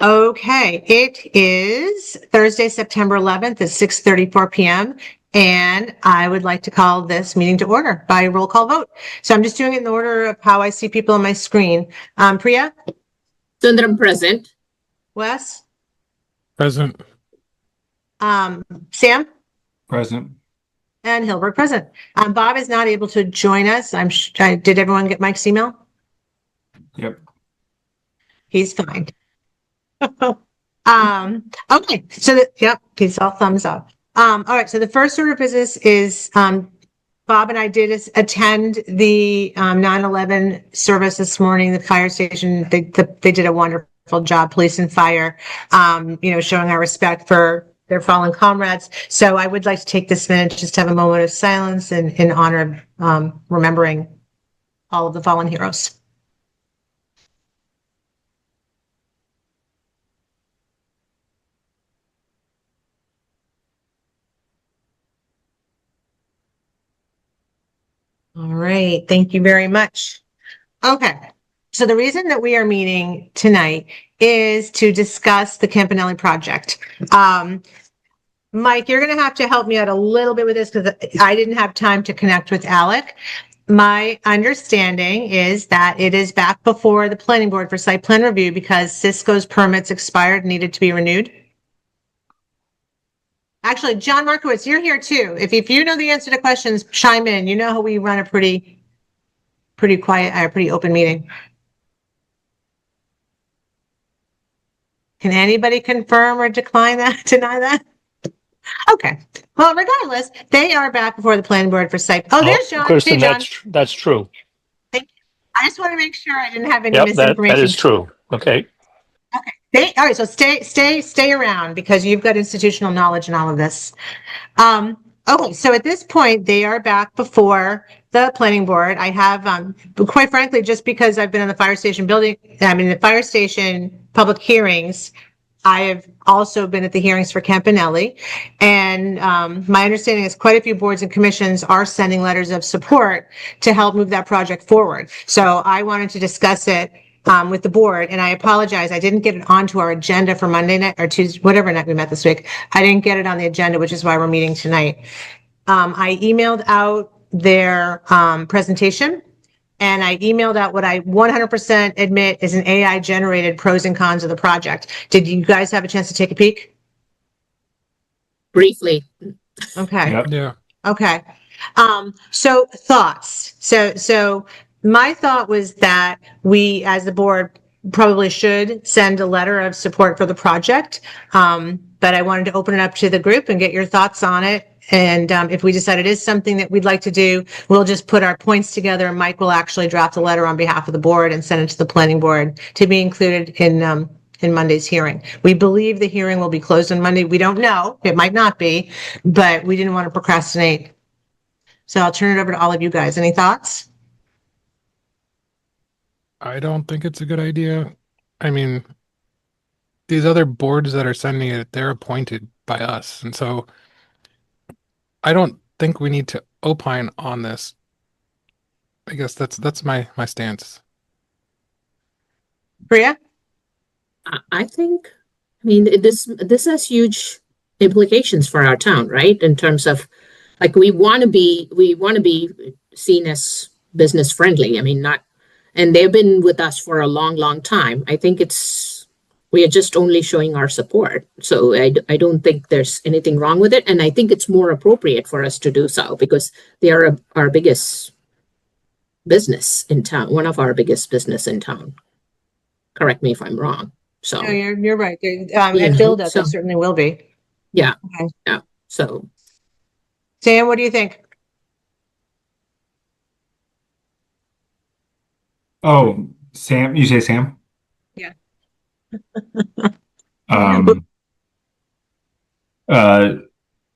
Okay, it is Thursday, September 11th at 6:34 p.m. And I would like to call this meeting to order by roll call vote. So I'm just doing it in the order of how I see people on my screen. Priya? Sundaram present. Wes? Present. Sam? Present. And Hilbert present. Bob is not able to join us. Did everyone get Mike's email? Yep. He's fine. Okay, so yep, he's all thumbs up. All right, so the first order of business is Bob and I did attend the 9/11 service this morning. The fire station, they did a wonderful job, police and fire, showing our respect for their fallen comrades. So I would like to take this minute just to have a moment of silence in honor of remembering all of the fallen heroes. All right, thank you very much. Okay, so the reason that we are meeting tonight is to discuss the Campanelli project. Mike, you're going to have to help me out a little bit with this because I didn't have time to connect with Alec. My understanding is that it is back before the planning board for site plan review because Cisco's permits expired and needed to be renewed. Actually, John Markowitz, you're here too. If you know the answer to questions, chime in. You know how we run a pretty quiet, pretty open meeting. Can anybody confirm or deny that? Okay. Well, regardless, they are back before the planning board for site. Oh, there's John. Kristen, hey, John. that's true. Thank you. I just want to make sure I didn't have any Yep, misinformation. that is true. Okay. Okay. All right. So stay around because you've got institutional knowledge in all of this. Okay. So at this point, they are back before the planning board. I have, quite frankly, just because I've been in the fire station the fire station public hearings, I have also been at the hearings for Campanelli. And my understanding is quite a few boards and commissions are sending letters of support to help move that project forward. So I wanted to discuss it with the board, and I apologize. I didn't get it onto our agenda for Monday night or Tuesday, whatever night we met this week. I didn't get it on the agenda, which is why we're meeting tonight. I emailed out their presentation, and I emailed out what I 100% admit is an AI generated pros and cons of the project. Did you guys have a chance to take a peek? Briefly. Okay. Yep. Yeah. Okay. So thoughts. So my thought was that we, as the board, probably should send a letter of support for the project. But I wanted to open it up to the group and get your thoughts on it. And if we decide it is something that we'd like to do, we'll just put our points together and Mike will actually draft a letter on behalf of the board and send it to the planning board to be included in Monday's hearing. We believe the hearing will be closed on Monday. We don't know. It might not be, but we didn't want to procrastinate. So I'll turn it over to all of you guys. Any thoughts? I don't think it's a good idea. I mean, these other boards that are sending it, they're appointed by us. And so I don't think we need to opine on this. I guess that's my stance. Priya? I think, this has huge implications for our town, right? In terms of, like, we want to be seen as business friendly. And they've been with us for a long, long time. I think we are just only showing our support. So I don't think there's anything wrong with it. And I think it's more appropriate for us to do so because they are our biggest business in town, one of our biggest business in town. Correct me if I'm wrong. So No, you're right. And build up, it certainly will be. Yeah. Okay. Yeah. So Sam, what do you think? Oh, Sam, you say Sam? Yeah.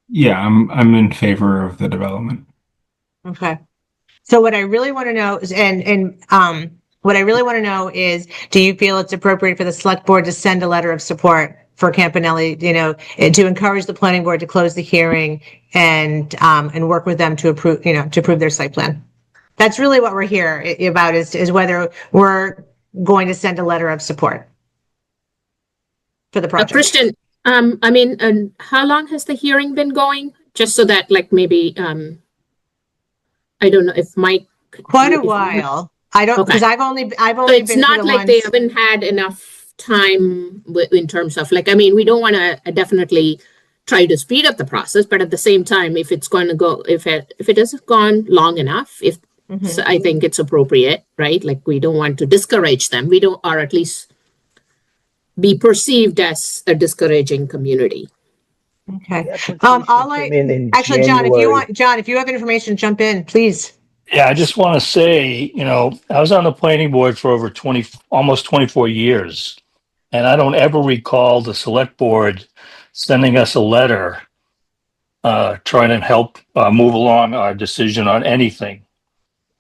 Yeah, I'm in favor of the development. Okay. So what I really want to know is, what I really want to know is, do you feel it's appropriate for the select board to send a letter of support for Campanelli, to encourage the planning board to close the hearing and work with them to approve, to approve their site plan? That's really what we're here about is whether we're going to send a letter of support. for the project. Kristen, I mean, and how long has the hearing been going? Just so that, like, maybe, I don't know if Mike. Quite a if- while. I don't, Okay. because I've only So it's been to not the like they ones. haven't had enough time in terms of, like, I mean, we don't want to definitely try to speed up the process, but at the same time, if it's going to go, if it has gone long enough, so I think it's appropriate, right? Like, we don't want to discourage them. We don't, or at least be perceived as a discouraging community. Okay. The application All came in actually, John, January. if you have information, jump in, please. Yeah, I just want to say, I was on the planning board for over almost 24 years. And I don't ever recall the select board sending us a letter trying to help move along our decision on anything.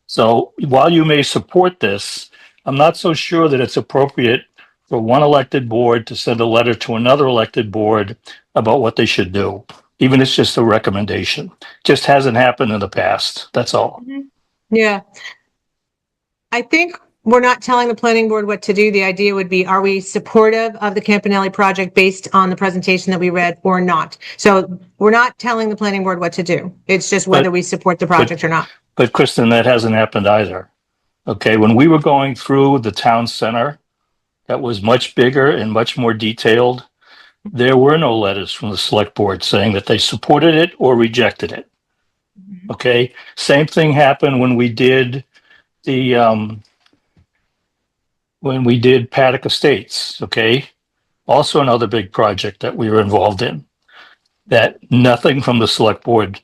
So while you may support this, I'm not so sure that it's appropriate for one elected board to send a letter to another elected board about what they should do, even if it's just a recommendation. Just hasn't happened in the past. That's all. Yeah. I think we're not telling the planning board what to do. The idea would be, are we supportive of the Campanelli project based on the presentation that we read or not? So we're not telling the planning board what to do. It's just whether we support the project or not. But Kristen, that hasn't happened either. Okay, when we were going through the town center, that was much bigger and much more detailed. There were no letters from the select board saying that they supported it or rejected it. Okay, same thing happened when we did the Paddock Estates. Okay, also another big project that we were involved in. That nothing from the select board,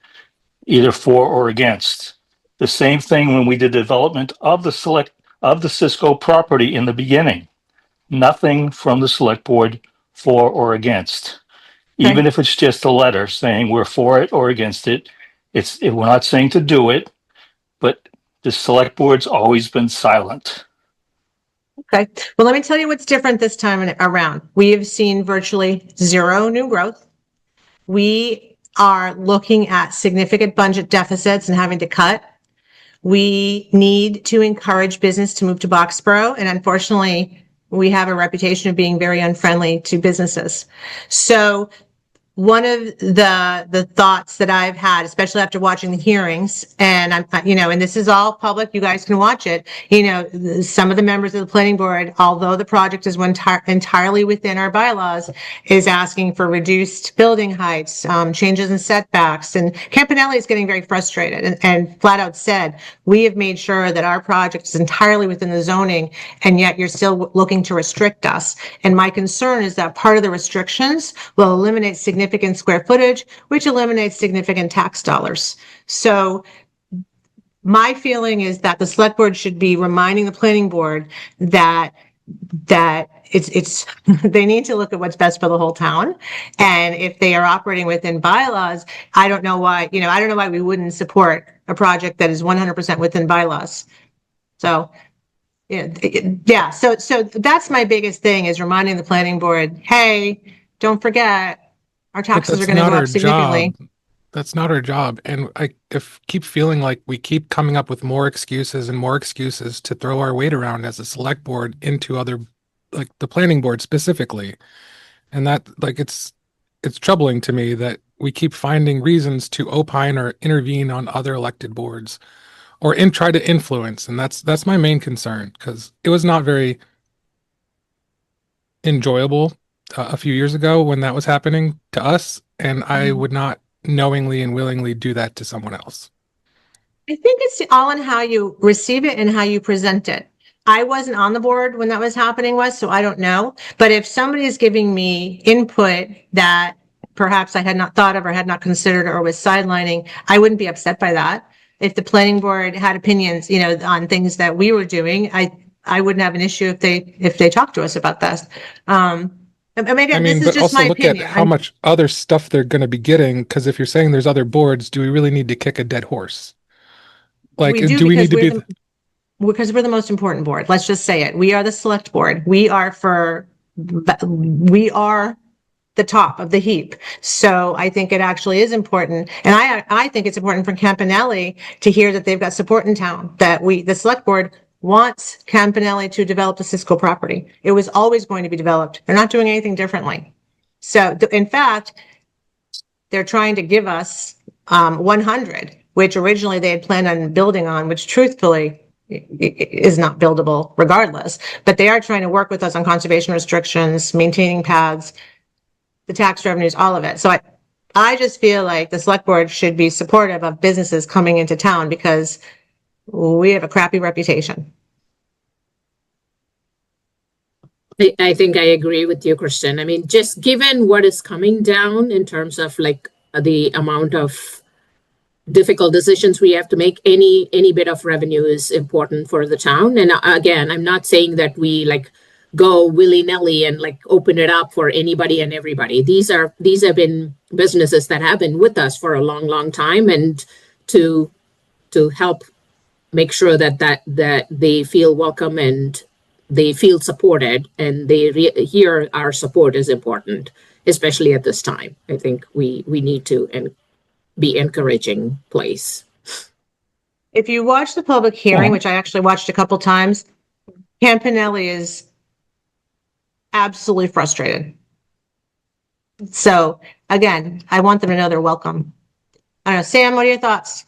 either for or against. The same thing when we did development of the Cisco property in the beginning. Nothing from the select board for or against. Even if it's just a letter saying we're for it or against it, we're not saying to do it, but the select board's always been silent. Okay. Well, let me tell you what's different this time around. We have seen virtually zero new growth. We are looking at significant budget deficits and having to cut. We need to encourage business to move to Boxborough. And unfortunately, we have a reputation of being very unfriendly to businesses. So one of the thoughts that I've had, especially after watching the hearings, and and this is all public, you guys can watch it. Some of the members of the planning board, although the project is entirely within our bylaws, is asking for reduced building heights, changes in setbacks. And Campanelli is getting very frustrated and flat out said, we have made sure that our project is entirely within the zoning, and yet you're still looking to restrict us. And my concern is that part of the restrictions will eliminate significant square footage, which eliminates significant tax dollars. So my feeling is that the select board should be reminding the planning board that it's they need to look at what's best for the whole town. And if they are operating within bylaws, I don't know why we wouldn't support a project that is 100% within bylaws. So yeah. So that's my biggest thing, is reminding the planning board, hey, don't forget, our taxes are going to go up significantly. That's not our job. And I keep feeling like we keep coming up with more excuses and more excuses to throw our weight around as a select board into other, like the planning board specifically. And that, like, it's troubling to me that we keep finding reasons to opine or intervene on other elected boards or try to influence. And that's my main concern, because it was not very enjoyable a few years ago when that was happening to us, and I would not knowingly and willingly do that to someone else. I think it's all in how you receive it and how you present it. I wasn't on the board when that was happening, so I don't know. But if somebody is giving me input that perhaps I had not thought of or had not considered or was sidelining, I wouldn't be upset by that. If the planning board had opinions, on things that we were doing, I wouldn't have an issue if they talked to us about this. This is just my opinion. Look at how much other stuff they're going to be getting. Because if you're saying there's other boards, do we really need to kick a dead horse? Like, do we need to be? Because we're the most important board. Let's just say it. We are the select board. We are the top of the heap. So I think it actually is important. And I think it's important for Campanelli to hear that they've got support in town, that the select board wants Campanelli to develop the Cisco property. It was always going to be developed. They're not doing anything differently. So in fact, they're trying to give us 100, which originally they had planned on building on, which truthfully is not buildable regardless. But they are trying to work with us on conservation restrictions, maintaining paths, the tax revenues, all of it. So I just feel like the select board should be supportive of businesses coming into town because we have a crappy reputation. I think I agree with you, Kristen. I mean, just given what is coming down in terms of like the amount of difficult decisions we have to make, any bit of revenue is important for the town. And again, I'm not saying that we like go willy-nilly and like open it up for anybody and everybody. These have been businesses that have been with us for a long, long time, and to help make sure that they feel welcome and they feel supported and they hear our support is important, especially at this time. I think we need to be encouraging place. If you watch the public hearing, which I actually watched a couple times, Campanelli is absolutely frustrated. So again, I want them to know they're welcome. I don't know, Sam, what are your thoughts?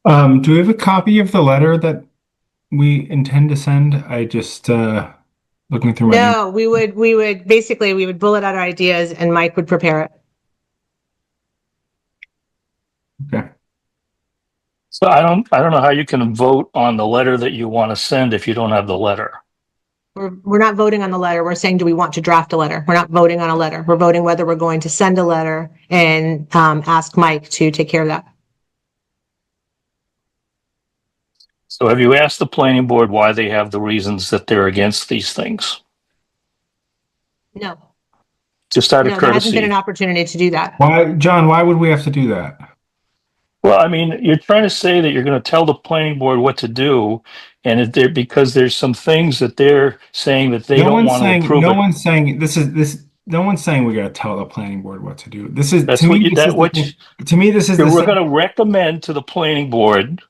Do we have a copy of the letter that we intend to send? I just looking through my No, we would bullet out our ideas and Mike would prepare it. Okay. So I don't know how you can vote on the letter that you want to send if you don't have the letter. We're not voting on the letter. We're saying, do we want to draft a letter? We're not voting on a letter. We're voting whether we're going to send a letter and ask Mike to take care of that. So have you asked the planning board why they have the reasons that they're against these things? No. Just out of No, there hasn't courtesy. been an opportunity to do that. Why, John, why would we have to do that? Well, I mean, you're trying to say that you're going to tell the planning board what to do, and because there's some things that they're saying that they don't want to approve. No one's saying no one's saying we got to tell the planning board what to do. This is That's to what me. you, that what you, To me, this is we're going to recommend to the planning board.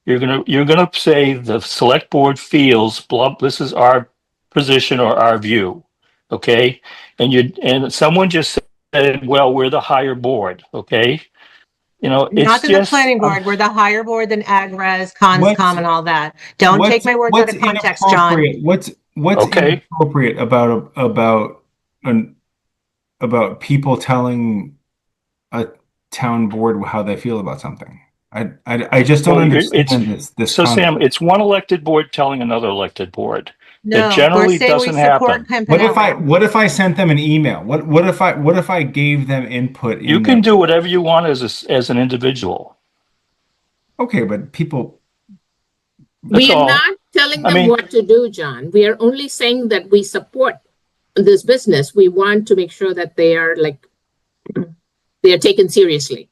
You're gonna say the select board feels blah. This is our position or our view, okay? And someone just said, well, we're the higher board, okay? You know, it's Not than just the planning board. We're the higher board than AgRes, ConsCom, and all that. Don't take my words out of context, John. What's Okay. inappropriate about people telling a town board how they feel about something? I just don't understand this. So Sam, it's one elected board telling another elected board. No, It generally we're saying doesn't we support happen. Campanelli. What if I sent them an email? What if I gave them input? You can do whatever you want as an individual. Okay, but people. We are not telling them what to do, John. We are only saying that we support this business. We want to make sure that they are taken seriously.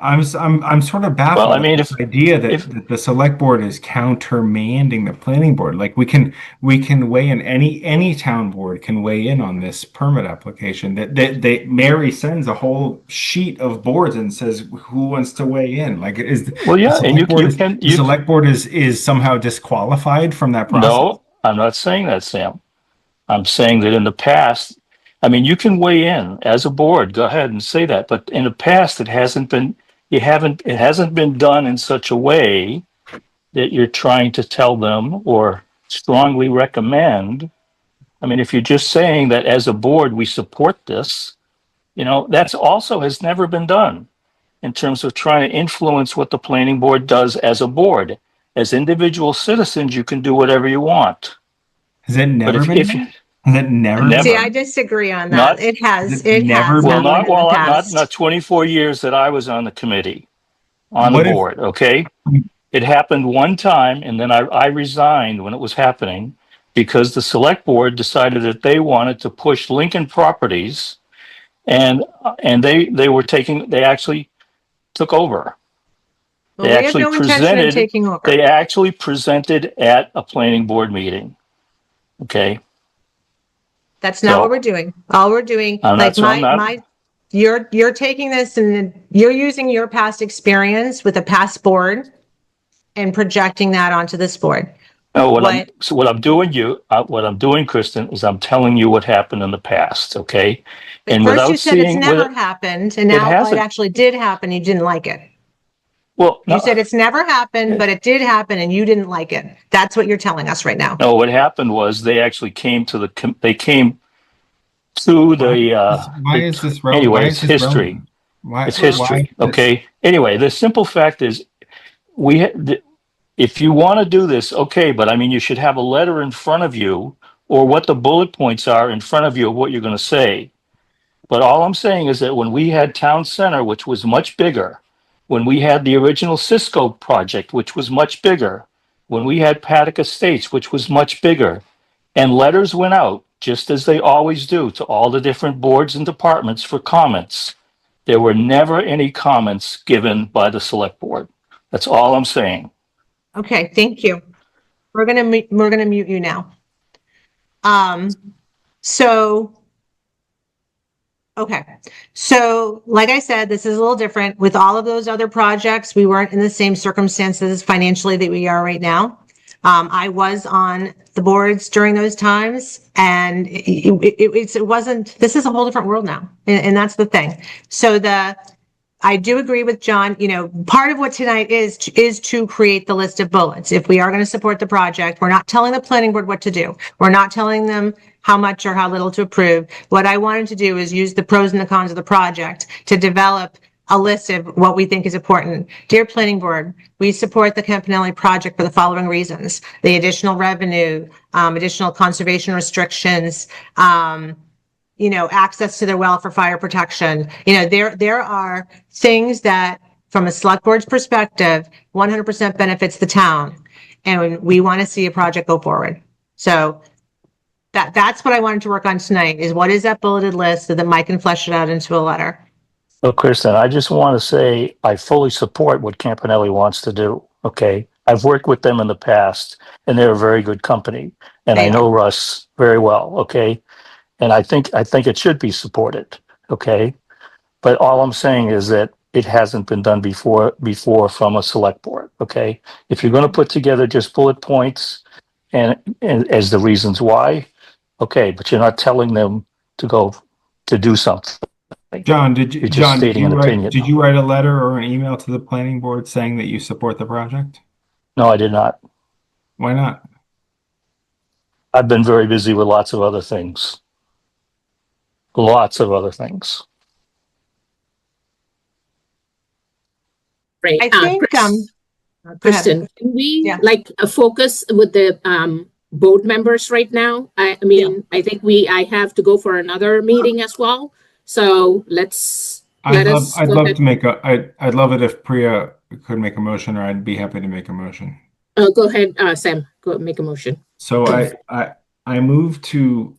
I'm sort of baffled. Well, I mean, with the idea that the select board is countermanding the planning board. Like we can weigh in, any town board can weigh in on this permit application. That Mary sends a whole sheet of boards and says who wants to weigh in. Like the select board is somehow disqualified from that process. No, I'm not saying that, Sam. I'm saying that in the past, I mean, you can weigh in as a board. Go ahead and say that. But in the past, it hasn't been done in such a way that you're trying to tell them or strongly recommend. I mean, if you're just saying that as a board, we support this, that's also has never been done in terms of trying to influence what the planning board does as a board. As individual citizens, you can do whatever you want. Has it never been done? Never. See, I disagree on that. It has never. Well, not 24 years that I was on the committee, the board. Okay, it happened one time, and then I resigned when it was happening because the select board decided that they wanted to push Lincoln Properties, and they actually took over. Well, they have no intention of taking over. They actually presented at a planning board meeting. Okay. That's not what we're doing. All we're doing, you're taking this and you're using your past experience with a past board and projecting that onto this board. No, what I'm doing, Kristen, is I'm telling you what happened in the past, okay? But And first without you said it's seeing, never happened, and it now it hasn't. actually did happen. You didn't like it. Well, You no, said it's never happened, but it did happen, and you didn't like it. That's what you're telling us right now. no, what happened was they actually came to they came to Why is this relevant? anyway, Why it's is this history. relevant? Why, It's history, why okay? Anyway, the simple fact is, if you want to do this, okay, but I mean, you should have a letter in front of you or what the bullet points are in front of you of what you're going to say. But all I'm saying is that when we had Town Center, which was much bigger, when we had the original Cisco project, which was much bigger, when we had Paddock Estates, which was much bigger, and letters went out, just as they always do, to all the different boards and departments for comments, there were never any comments given by the select board. That's all I'm saying. Okay, thank you. We're gonna mute you now. So, okay. So, like I said, this is a little different. With all of those other projects, we weren't in the same circumstances financially that we are right now. I was on the boards during those times, and it wasn't, this is a whole different world now. And that's the thing. So I do agree with John, part of what tonight is to create the list of bullets. If we are going to support the project, we're not telling the planning board what to do. We're not telling them how much or how little to approve. What I wanted to do is use the pros and the cons of the project to develop a list of what we think is important. Dear planning board, we support the Campanelli project for the following reasons: the additional revenue, additional conservation restrictions, access to their well for fire protection. There are things that, from a select board's perspective, 100% benefits the town. And we want to see a project go forward. So that's what I wanted to work on tonight, is what is that bulleted list so that Mike can flesh it out into a letter. So, Kristen, I just want to say I fully support what Campanelli wants to do. Okay. I've worked with them in the past, and they're a very good company. And I know Russ very well. Okay. And I think it should be supported. Okay. But all I'm saying is that it hasn't been done before from a select board. Okay. If you're going to put together just bullet points and as the reasons why, okay, but you're not telling them to go to do something. John, did you Opinion. write a letter or an email to the planning board saying that you support the project? No, I did not. Why not? I've been very busy with lots of other things. Lots of other things. Right. I think, Kristen, can we focus with the board members right now? I think I have to go for another meeting as well. So I'd love it if Priya could make a motion, or I'd be happy to make a motion. Go ahead, Sam. Go make a motion. So I move to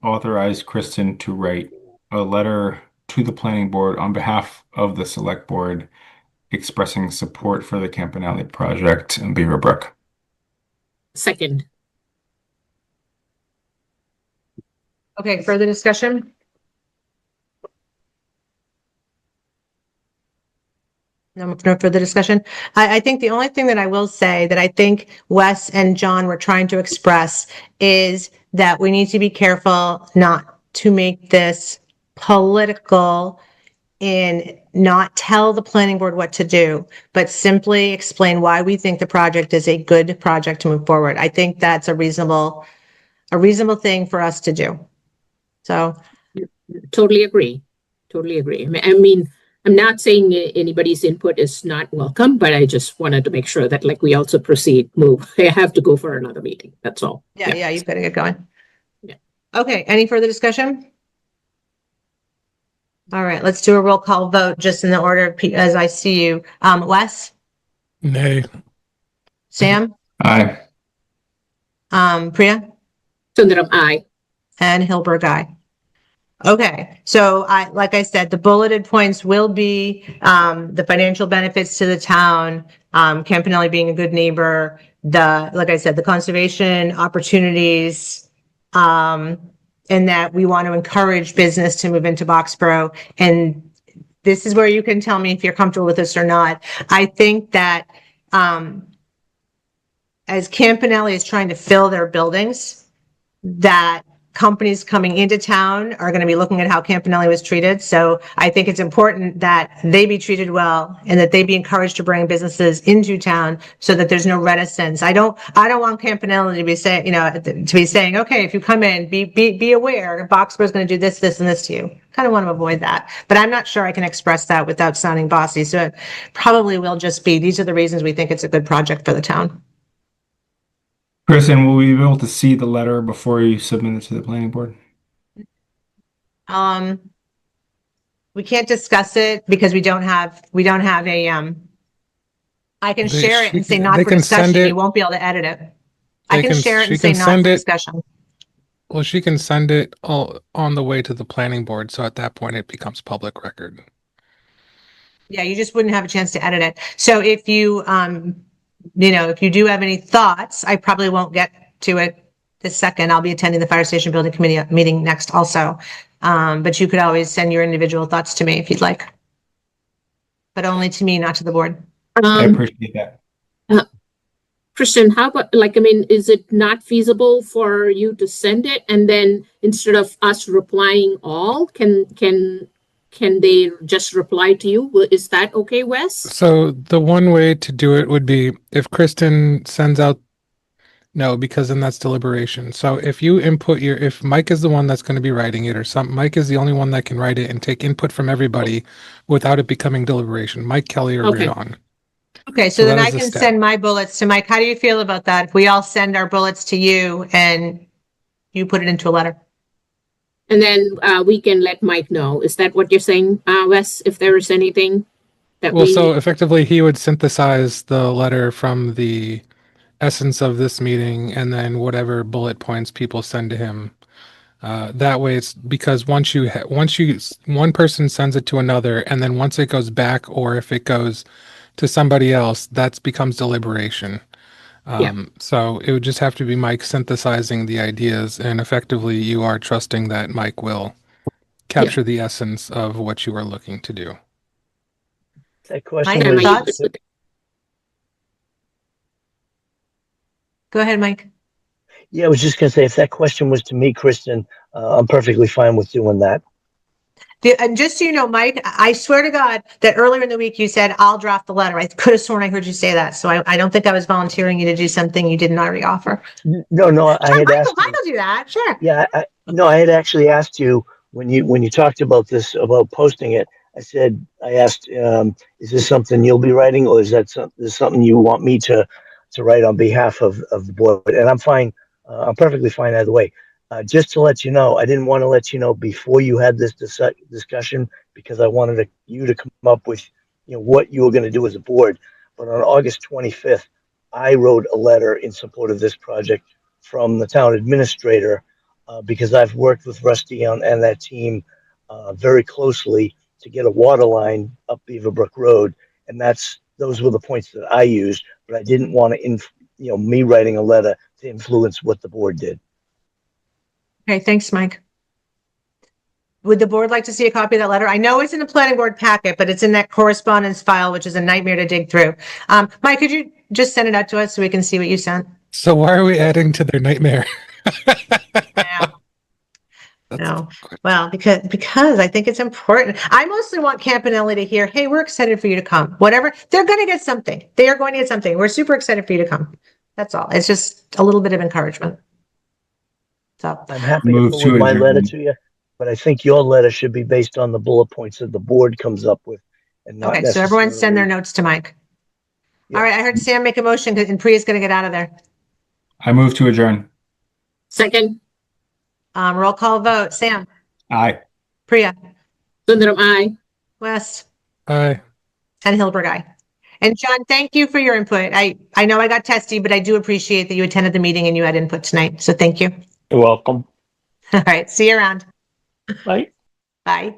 authorize Kristen to write a letter to the planning board on behalf of the select board expressing support for the Campanelli project in Beaverbrook. Second. Okay, further discussion? No further discussion. I think the only thing that I will say that I think Wes and John were trying to express is that we need to be careful not to make this political and not tell the planning board what to do, but simply explain why we think the project is a good project to move forward. I think that's a reasonable thing for us to do. So totally agree. I mean, I'm not saying anybody's input is not welcome, but I just wanted to make sure that we also move. I have to go for another meeting. That's all. Yeah, you've got to get going. Yeah. Okay, any further discussion? All right, let's do a roll call vote just in the order as I see you. Wes? Nay. Sam? Aye. Priya? Sundaram, aye. And Hilberg, aye. Okay, so like I said, the bulleted points will be the financial benefits to the town, Campanelli being a good neighbor, like I said, the conservation opportunities, and that we want to encourage business to move into Boxborough. And this is where you can tell me if you're comfortable with this or not. I think that as Campanelli is trying to fill their buildings, that companies coming into town are going to be looking at how Campanelli was treated. So I think it's important that they be treated well and that they be encouraged to bring businesses into town so that there's no reticence. I don't want Campanelli to be saying, okay, if you come in, be aware, Boxborough's going to do this, this, and this to you. Kind of want to avoid that, but I'm not sure I can express that without sounding bossy. So it probably will just be, these are the reasons we think it's a good project for the town. Kristen, will we be able to see the letter before you submit it to the planning board? We can't discuss it because we don't have a, I can share it and say not for discussion. You won't be able to edit it. I can share it and say not for discussion. Well, she can send it all on the way to the planning board. So at that point it becomes public record. Yeah, you just wouldn't have a chance to edit it. So if you, if you do have any thoughts, I probably won't get to it this second. I'll be attending the Fire Station Building Committee meeting next also. But you could always send your individual thoughts to me if you'd like. But only to me, not to the board. I appreciate that. Kristen, how about, is it not feasible for you to send it and then instead of us replying all, can they just reply to you? Is that okay, Wes? So the one way to do it would be if Kristen sends out, no, because then that's deliberation. So if you input if Mike is the one that's going to be writing it or Mike is the only one that can write it and take input from everybody without it becoming deliberation, Mike Kelly or Rion. Okay, so then I can send my bullets to Mike. How do you feel about that? If we all send our bullets to you and you put it into a letter? And then we can let Mike know. Is that what you're saying, Wes? If there is anything that so effectively he would synthesize the letter from the essence of this meeting and then whatever bullet points people send to him. That way it's because once one person sends it to another and then once it goes back or if it goes to somebody else, that becomes deliberation. So it would just have to be Mike synthesizing the ideas and effectively you are trusting that Mike will capture the essence of what you are looking to do. That question Mike, was, thoughts? Go ahead, Mike. yeah, I was just going to say, if that question was to me, Kristen, I'm perfectly fine with doing that. And just so you know, Mike, I swear to God that earlier in the week you said, I'll draft the letter. I could have sworn I heard you say that. So I don't think I was volunteering you to do something you didn't already offer. No, I had asked. Michael do that. Sure. Yeah, I had actually asked you when you talked about this, about posting it. I asked, is this something you'll be writing or is that something you want me to write on behalf of the board? And I'm fine. I'm perfectly fine either way. Just to let you know, I didn't want to let you know before you had this discussion because I wanted you to come up with, what you were going to do as a board. But on August 25th, I wrote a letter in support of this project from the town administrator because I've worked with Rusty and that team very closely to get a water line up Beaverbrook Road, and those were the points that I used. But I didn't want to, me writing a letter to influence what the board did. Okay, thanks, Mike. Would the board like to see a copy of that letter? I know it's in the planning board packet, but it's in that correspondence file, which is a nightmare to dig through. Mike, could you just send it out to us so we can see what you sent? So why are we adding to their nightmare? No. Well, because I think it's important. I mostly want Campanelli to hear, hey, we're excited for you to come. Whatever. They're going to get something. They are going to get something. We're super excited for you to come. That's all. It's just a little bit of encouragement. So I'm happy to forward my letter to you, but I think your letter should be based on the bullet points that the board comes up with. And not okay, so everyone send their notes to Mike. Yeah. All right, I heard Sam make a motion and Priya's going to get out of there. I move to adjourn. Second. Roll call vote. Sam. Aye. Priya. Sundaram, aye. Wes. Aye. And Hilberg, aye. And John, thank you for your input. I know I got testy, but I do appreciate that you attended the meeting and you had input tonight. So thank you. You're welcome. All right. See you around. Bye. Bye.